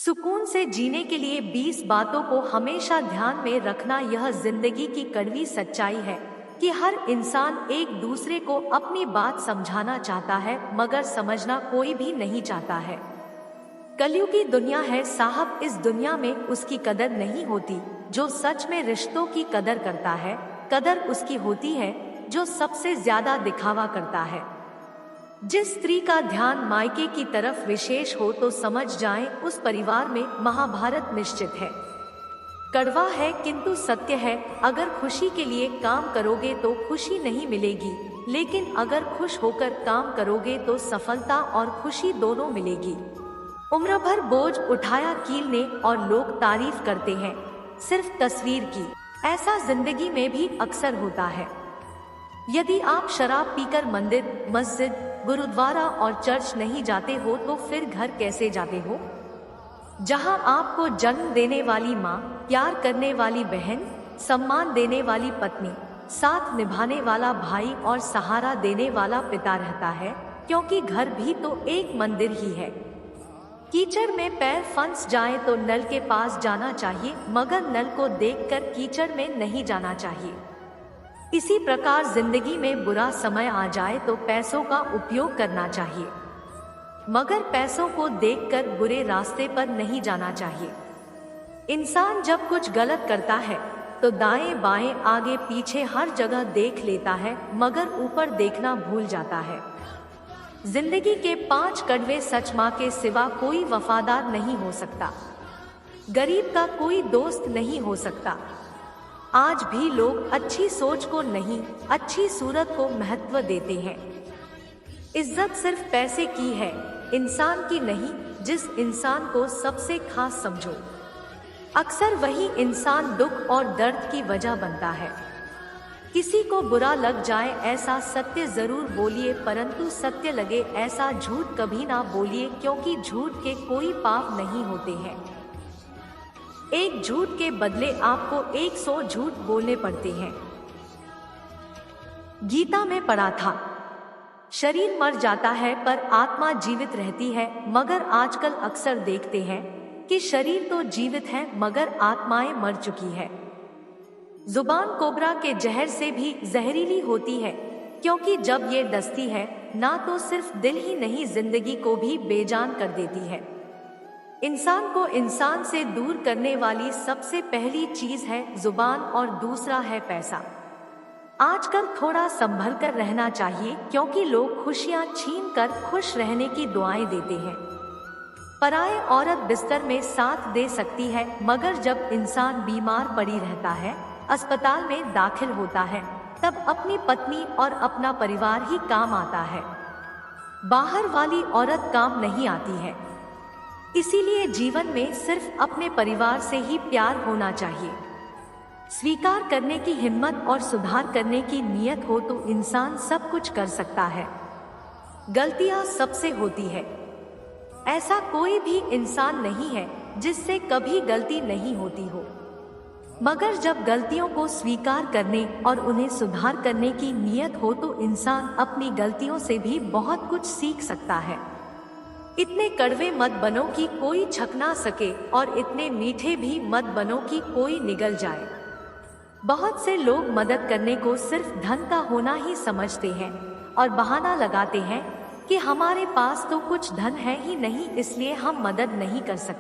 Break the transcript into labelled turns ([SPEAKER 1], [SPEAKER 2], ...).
[SPEAKER 1] सुकून से जीने के लिए 20 बातों को हमेशा ध्यान में रखना। यह जिंदगी की कड़वी सच्चाई है कि हर इंसान एक दूसरे को अपनी बात समझाना चाहता है, मगर समझना कोई भी नहीं चाहता है। कलयुग की दुनिया है साहब, इस दुनिया में उसकी कदर नहीं होती जो सच में रिश्तों की कदर करता है। कदर उसकी होती है जो सबसे ज्यादा दिखावा करता है। जिस स्त्री का ध्यान मायके की तरफ विशेष हो तो समझ जाएं उस परिवार में महाभारत निश्चित है। कड़वा है किंतु सत्य है। अगर खुशी के लिए काम करोगे तो खुशी नहीं मिलेगी, लेकिन अगर खुश होकर काम करोगे तो सफलता और खुशी दोनों मिलेगी। उम्र भर बोझ उठाया कील ने और लोग तारीफ करते हैं सिर्फ तस्वीर की। ऐसा जिंदगी में भी अक्सर होता है। यदि आप शराब पीकर मंदिर, मस्जिद, गुरुद्वारा और चर्च नहीं जाते हो तो फिर घर कैसे जाते हो? जहां आपको जन्म देने वाली माँ, प्यार करने वाली बहन, सम्मान देने वाली पत्नी, साथ निभाने वाला भाई और सहारा देने वाला पिता रहता है, क्योंकि घर भी तो एक मंदिर ही है। कीचड़ में पैर फंस जाए तो नल के पास जाना चाहिए, मगर नल को देखकर कीचड़ में नहीं जाना चाहिए। इसी प्रकार जिंदगी में बुरा समय आ जाए तो पैसों का उपयोग करना चाहिए, मगर पैसों को देखकर बुरे रास्ते पर नहीं जाना चाहिए। इंसान जब कुछ गलत करता है तो दाएं बाएं आगे पीछे हर जगह देख लेता है, मगर ऊपर देखना भूल जाता है। जिंदगी के 5 कड़वे सच। माँ के सिवा कोई वफादार नहीं हो सकता, गरीब का कोई दोस्त नहीं हो सकता। आज भी लोग अच्छी सोच को नहीं, अच्छी सूरत को महत्व देते हैं। इज्जत सिर्फ पैसे की है, इंसान की नहीं। जिस इंसान को सबसे खास समझो, अक्सर वही इंसान दुख और दर्द की वजह बनता है। किसी को बुरा लग जाए ऐसा सत्य जरूर बोलिए, परंतु सत्य लगे ऐसा झूठ कभी ना बोलिए, क्योंकि झूठ के कोई पाप नहीं होते हैं। एक झूठ के बदले आपको 100 झूठ बोलने पड़ते हैं। गीता में पढ़ा था, शरीर मर जाता है पर आत्मा जीवित रहती है, मगर आजकल अक्सर देखते हैं कि शरीर तो जीवित है मगर आत्माएं मर चुकी है। जुबान कोबरा के जहर से भी जहरीली होती है, क्योंकि जब ये डसती है ना तो सिर्फ दिल ही नहीं जिंदगी को भी बेजान कर देती है। इंसान को इंसान से दूर करने वाली सबसे पहली चीज है जुबान और दूसरा है पैसा। आजकल थोड़ा संभल कर रहना चाहिए, क्योंकि लोग खुशियां छीन कर खुश रहने की दुआएं देते हैं। पराये औरत बिस्तर में साथ दे सकती है, मगर जब इंसान बीमार पड़ी रहता है, अस्पताल में दाखिल होता है, तब अपनी पत्नी और अपना परिवार ही काम आता है। बाहर वाली औरत काम नहीं आती है। इसीलिए जीवन में सिर्फ अपने परिवार से ही प्यार होना चाहिए। स्वीकार करने की हिम्मत और सुधार करने की नीयत हो तो इंसान सब कुछ कर सकता है। गलतियां सबसे होती है, ऐसा कोई भी इंसान नहीं है जिससे कभी गलती नहीं होती हो। मगर जब गलतियों को स्वीकार करने और उन्हें सुधार करने की नीयत हो तो इंसान अपनी गलतियों से भी बहुत कुछ सीख सकता है। इतने कड़वे मत बनो कि कोई छक ना सके, और इतने मीठे भी मत बनो कि कोई निगल जाए। बहुत से लोग मदद करने को सिर्फ धन का होना ही समझते हैं और बहाना लगाते हैं कि हमारे पास तो कुछ धन है ही नहीं, इसलिए हम मदद नहीं कर सकते।